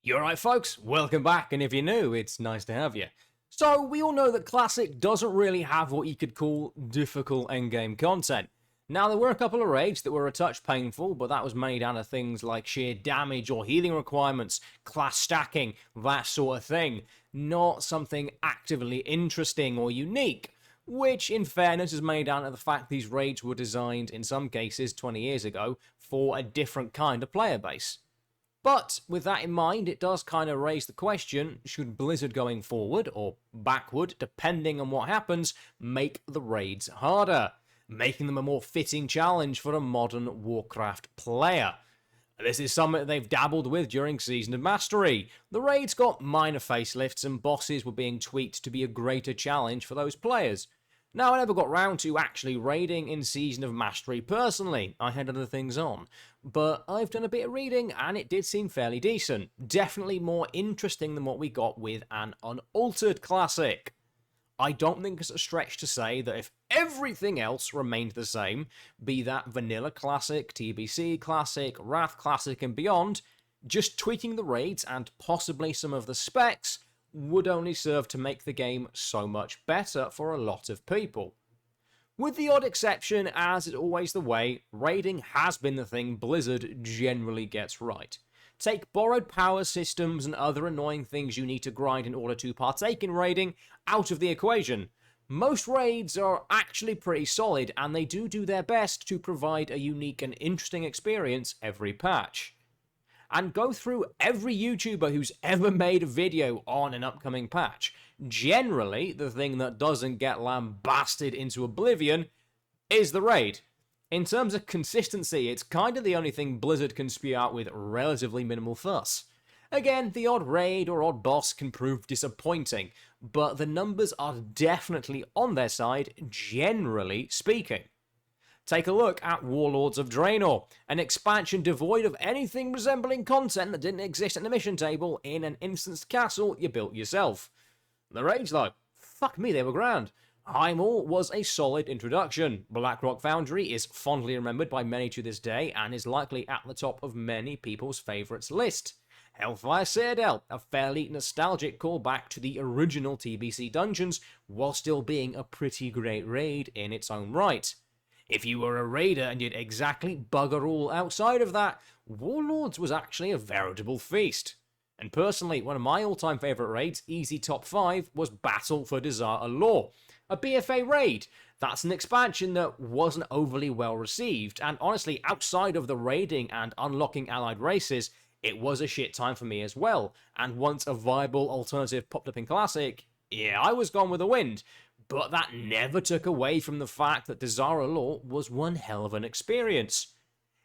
You're right, folks, welcome back, and if you're new, it's nice to have you. So, we all know that Classic doesn't really have what you could call difficult endgame content. Now, there were a couple of raids that were a touch painful, but that was made out of things like sheer damage or healing requirements, class stacking, that sort of thing. Not something actively interesting or unique, which in fairness is made out of the fact these raids were designed, in some cases 20 years ago, for a different kind of player base. But with that in mind, it does kind of raise the question, should Blizzard going forward, or backward, depending on what happens, make the raids harder, making them a more fitting challenge for a modern Warcraft player? This is something they've dabbled with during Season of Mastery. The raids got minor facelifts and bosses were being tweaked to be a greater challenge for those players. Now, I never got round to actually raiding in Season of Mastery personally, I had other things on, but I've done a bit of reading and it did seem fairly decent. Definitely more interesting than what we got with an unaltered classic. I don't think it's a stretch to say that if everything else remained the same, be that Vanilla Classic, TBC Classic, Wrath Classic and beyond, just tweaking the raids and possibly some of the specs would only serve to make the game so much better for a lot of people. With the odd exception, as is always the way, raiding has been the thing Blizzard generally gets right. Take borrowed power systems and other annoying things you need to grind in order to partake in raiding out of the equation. Most raids are actually pretty solid, and they do their best to provide a unique and interesting experience every patch. And go through every YouTuber who's ever made a video on an upcoming patch. Generally, the thing that doesn't get lambasted into oblivion is the raid. In terms of consistency, it's kind of the only thing Blizzard can spew out with relatively minimal fuss. Again, the odd raid or odd boss can prove disappointing, but the numbers are definitely on their side, generally speaking. Take a look at Warlords of Draenor, an expansion devoid of anything resembling content that didn't exist in the mission table in an instanced castle you built yourself. The raids though, fuck me, they were grand. Highmore was a solid introduction. Blackrock Foundry is fondly remembered by many to this day and is likely at the top of many people's favourites list. Hellfire Citadel, a fairly nostalgic callback to the original TBC dungeons, while still being a pretty great raid in its own right. If you were a raider and did exactly bugger all outside of that, Warlords was actually a veritable feast. And personally, one of my all-time favourite raids, easy top 5, was Battle for Desire Law, a BFA raid. That's an expansion that wasn't overly well received, and honestly, outside of the raiding and unlocking allied races, it was a shit time for me as well, and once a viable alternative popped up in Classic, yeah, I was gone with the wind. But that never took away from the fact that Desire Law was one hell of an experience.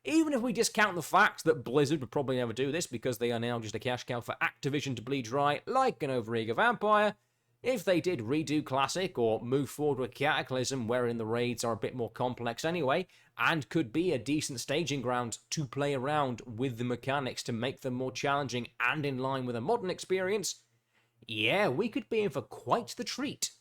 Even if we discount the fact that Blizzard would probably never do this because they are now just a cash cow for Activision to bleed dry like an overeager vampire, if they did redo Classic or move forward with Cataclysm wherein the raids are a bit more complex anyway, and could be a decent staging ground to play around with the mechanics to make them more challenging and in line with a modern experience, yeah, we could be in for quite the treat.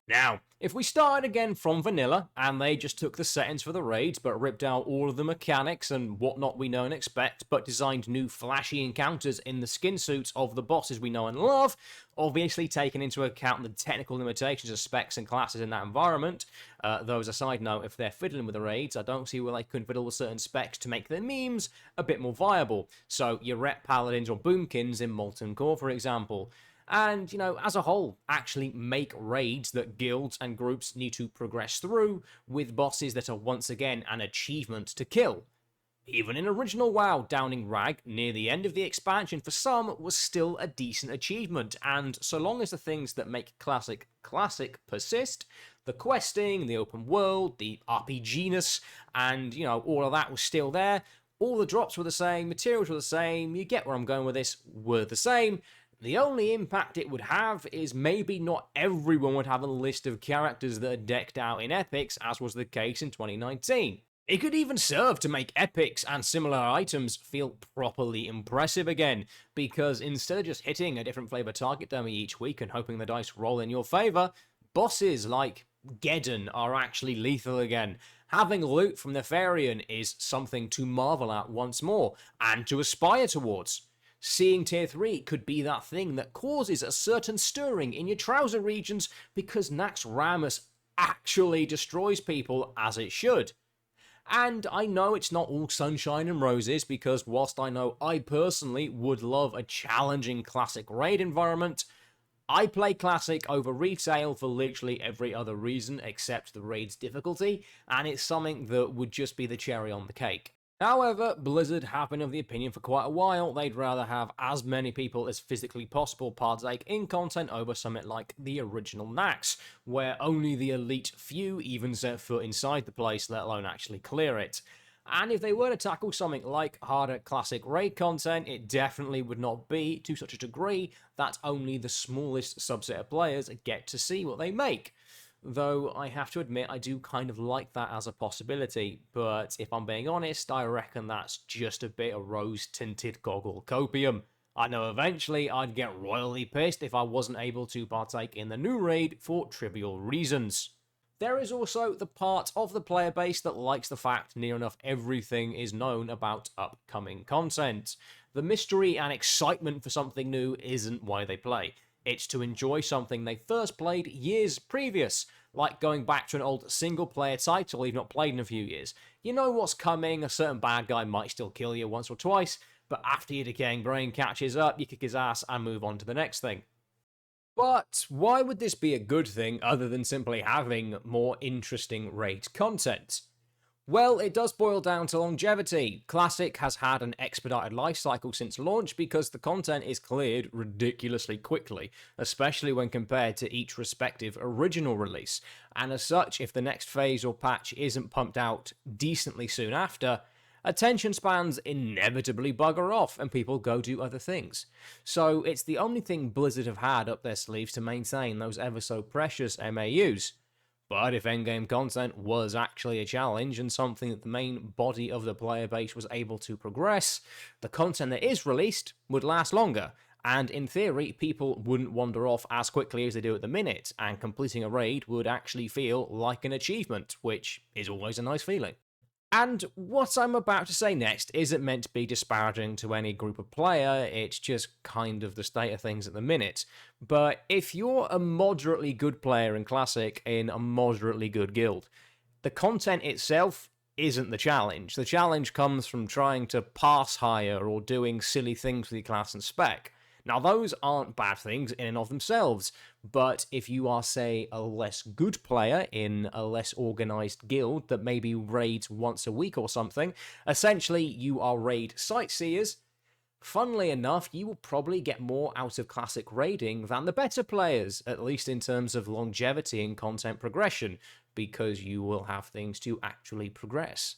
Now, if we started again from vanilla, and they just took the settings for the raids, but ripped out all of the mechanics and whatnot we know and expect, but designed new flashy encounters in the skin suits of the bosses we know and love, obviously taking into account the technical limitations of specs and classes in that environment, though as a side note, if they're fiddling with the raids, I don't see where they couldn't fiddle with certain specs to make their memes a bit more viable. So your rep paladins or boomkins in Molten Core, for example. And, you know, as a whole, actually make raids that guilds and groups need to progress through, with bosses that are once again an achievement to kill. Even in original WoW, downing Rag near the end of the expansion for some was still a decent achievement, and so long as the things that make Classic persist, the questing, the open world, the RPGness, and, you know, all of that was still there, all the drops were the same, materials were the same, you get where I'm going with this, were the same. The only impact it would have is maybe not everyone would have a list of characters that are decked out in epics, as was the case in 2019. It could even serve to make epics and similar items feel properly impressive again, because instead of just hitting a different flavour target dummy each week and hoping the dice roll in your favour, bosses like Geddon are actually lethal again. Having loot from Nefarian is something to marvel at once more, and to aspire towards. Seeing tier 3 could be that thing that causes a certain stirring in your trouser regions because Nax Ramus actually destroys people as it should. And I know it's not all sunshine and roses, because whilst I know I personally would love a challenging Classic raid environment, I play Classic over retail for literally every other reason except the raid's difficulty, and it's something that would just be the cherry on the cake. However, Blizzard have been of the opinion for quite a while they'd rather have as many people as physically possible partake in content over something like the original Nax, where only the elite few even set foot inside the place, let alone actually clear it. And if they were to tackle something like harder classic raid content, it definitely would not be to such a degree that only the smallest subset of players get to see what they make. Though I have to admit I do kind of like that as a possibility, but if I'm being honest, I reckon that's just a bit of rose-tinted goggle copium. I know eventually I'd get royally pissed if I wasn't able to partake in the new raid for trivial reasons. There is also the part of the player base that likes the fact near enough everything is known about upcoming content. The mystery and excitement for something new isn't why they play. It's to enjoy something they first played years previous, like going back to an old single-player title you've not played in a few years. You know what's coming, a certain bad guy might still kill you once or twice, but after your decaying brain catches up, you kick his ass and move on to the next thing. But why would this be a good thing other than simply having more interesting raid content? Well, it does boil down to longevity. Classic has had an expedited life cycle since launch because the content is cleared ridiculously quickly, especially when compared to each respective original release. And as such, if the next phase or patch isn't pumped out decently soon after, attention spans inevitably bugger off and people go do other things. So it's the only thing Blizzard have had up their sleeves to maintain those ever so precious MAUs. But if endgame content was actually a challenge and something that the main body of the player base was able to progress, the content that is released would last longer, and in theory, people wouldn't wander off as quickly as they do at the minute, and completing a raid would actually feel like an achievement, which is always a nice feeling. And what I'm about to say next isn't meant to be disparaging to any group of player, it's just kind of the state of things at the minute. But if you're a moderately good player in Classic in a moderately good guild, the content itself isn't the challenge. The challenge comes from trying to pass higher or doing silly things with your class and spec. Now, those aren't bad things in and of themselves, but if you are, say, a less good player in a less organized guild that maybe raids once a week or something, essentially you are raid sightseers, funnily enough, you will probably get more out of Classic raiding than the better players, at least in terms of longevity and content progression, because you will have things to actually progress.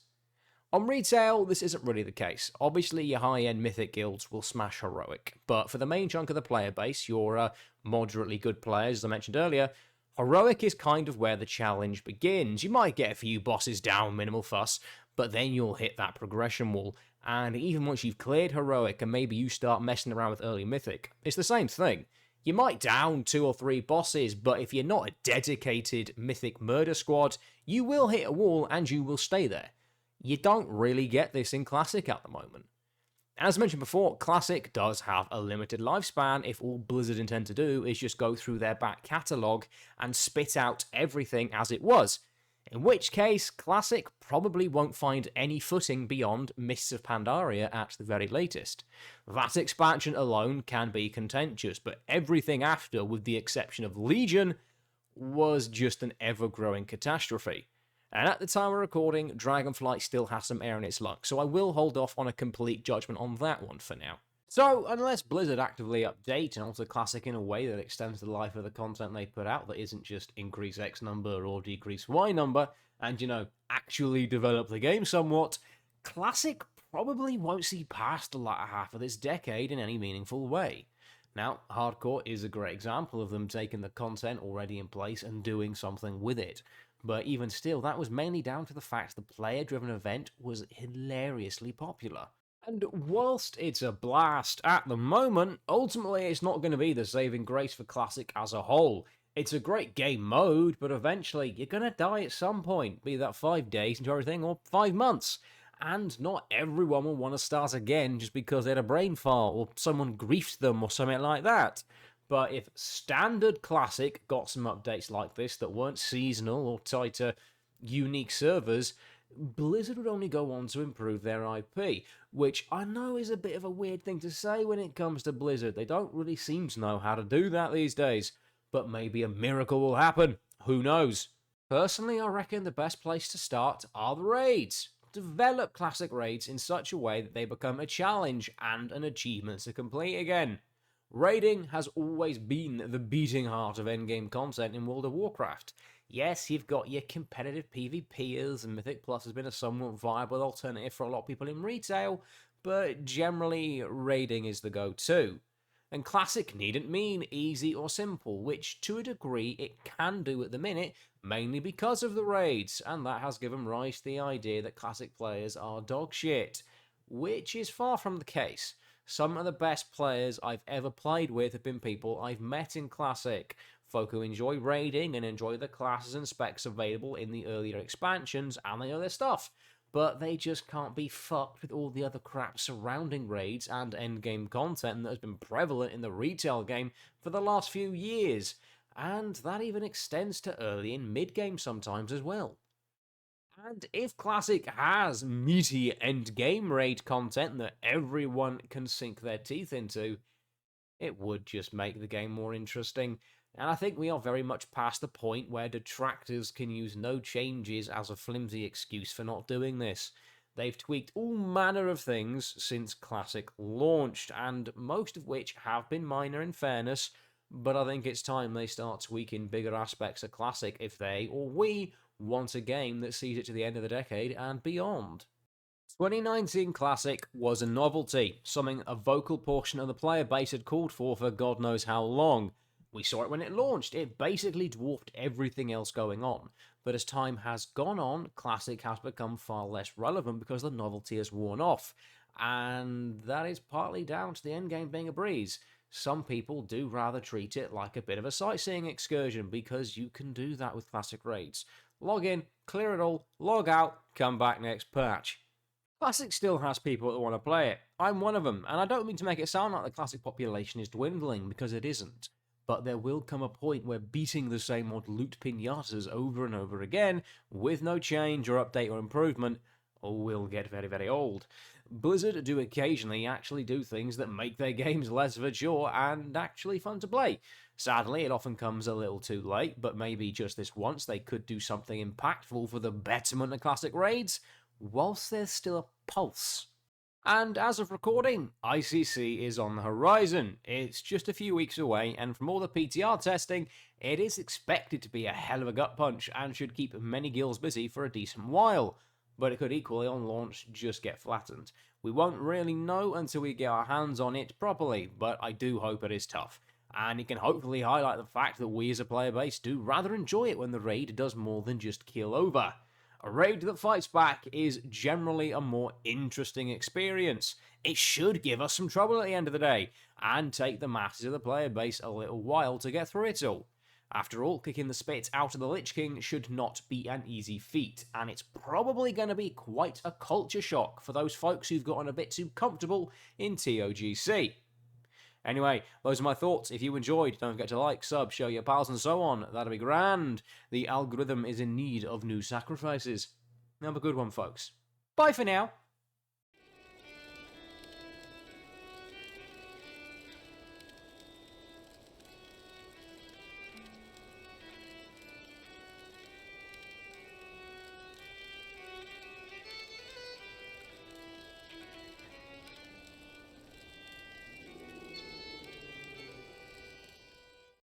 On retail, this isn't really the case. Obviously, your high-end mythic guilds will smash heroic, but for the main chunk of the player base, your moderately good players, as I mentioned earlier, heroic is kind of where the challenge begins. You might get a few bosses down, minimal fuss, but then you'll hit that progression wall, and even once you've cleared heroic and maybe you start messing around with early mythic, it's the same thing. You might down 2 or 3 bosses, but if you're not a dedicated mythic murder squad, you will hit a wall and you will stay there. You don't really get this in Classic at the moment. As mentioned before, Classic does have a limited lifespan if all Blizzard intend to do is just go through their back catalogue and spit out everything as it was, in which case Classic probably won't find any footing beyond Mists of Pandaria at the very latest. That expansion alone can be contentious, but everything after, with the exception of Legion, was just an ever-growing catastrophe. And at the time of recording, Dragonflight still has some air in its lungs, so I will hold off on a complete judgment on that one for now. So, unless Blizzard actively update and alter Classic in a way that extends the life of the content they put out that isn't just increase X number or decrease Y number, and, actually develop the game somewhat, Classic probably won't see past the latter half of this decade in any meaningful way. Now, Hardcore is a great example of them taking the content already in place and doing something with it. But even still, that was mainly down to the fact the player-driven event was hilariously popular. And whilst it's a blast at the moment, ultimately it's not going to be the saving grace for Classic as a whole. It's a great game mode, but eventually you're going to die at some point, be that 5 days into everything or 5 months. and not everyone will want to start again just because they had a brain fart or someone griefed them or something like that. But if Standard Classic got some updates like this that weren't seasonal or tied to unique servers, Blizzard would only go on to improve their IP, which I know is a bit of a weird thing to say when it comes to Blizzard. They don't really seem to know how to do that these days, but maybe a miracle will happen. Who knows? Personally, I reckon the best place to start are the raids. Develop classic raids in such a way that they become a challenge and an achievement to complete again. Raiding has always been the beating heart of endgame content in World of Warcraft. Yes, you've got your competitive PvPers, and Mythic Plus has been a somewhat viable alternative for a lot of people in retail, but generally, raiding is the go-to. And Classic needn't mean easy or simple, which to a degree it can do at the minute, mainly because of the raids, and that has given rise to the idea that Classic players are dog shit, which is far from the case. Some of the best players I've ever played with have been people I've met in Classic, folk who enjoy raiding and enjoy the classes and specs available in the earlier expansions, and they know their stuff. But they just can't be fucked with all the other crap surrounding raids and endgame content that has been prevalent in the retail game for the last few years, and that even extends to early and mid-game sometimes as well. And if Classic has meaty endgame raid content that everyone can sink their teeth into, it would just make the game more interesting. And I think we are very much past the point where detractors can use no changes as a flimsy excuse for not doing this. They've tweaked all manner of things since Classic launched, and most of which have been minor in fairness, but I think it's time they start tweaking bigger aspects of Classic if they, or we, want a game that sees it to the end of the decade and beyond. 2019 Classic was a novelty, something a vocal portion of the player base had called for God knows how long. We saw it when it launched, it basically dwarfed everything else going on. But as time has gone on, Classic has become far less relevant because the novelty has worn off. And that is partly down to the endgame being a breeze. Some people do rather treat it like a bit of a sightseeing excursion because you can do that with Classic raids. Log in, clear it all, log out, come back next patch. Classic still has people that want to play it. I'm one of them, and I don't mean to make it sound like the Classic population is dwindling, because it isn't. But there will come a point where beating the same old loot pinatas over and over again, with no change or update or improvement, will get very, very old. Blizzard do occasionally actually do things that make their games less of a chore and actually fun to play. Sadly, it often comes a little too late, but maybe just this once they could do something impactful for the betterment of Classic raids, whilst there's still a pulse. And as of recording, ICC is on the horizon. It's just a few weeks away, and from all the PTR testing, it is expected to be a hell of a gut punch and should keep many guilds busy for a decent while. But it could equally on launch just get flattened. We won't really know until we get our hands on it properly, but I do hope it is tough. And it can hopefully highlight the fact that we as a player base do rather enjoy it when the raid does more than just kill over. A raid that fights back is generally a more interesting experience. It should give us some trouble at the end of the day, and take the masses of the player base a little while to get through it all. After all, kicking the spit out of the Lich King should not be an easy feat, and it's probably going to be quite a culture shock for those folks who've gotten a bit too comfortable in TOGC. Anyway, those are my thoughts. If you enjoyed, don't forget to like, sub, show your pals and so on. That'd be grand. The algorithm is in need of new sacrifices. Have a good one, folks. Bye for now.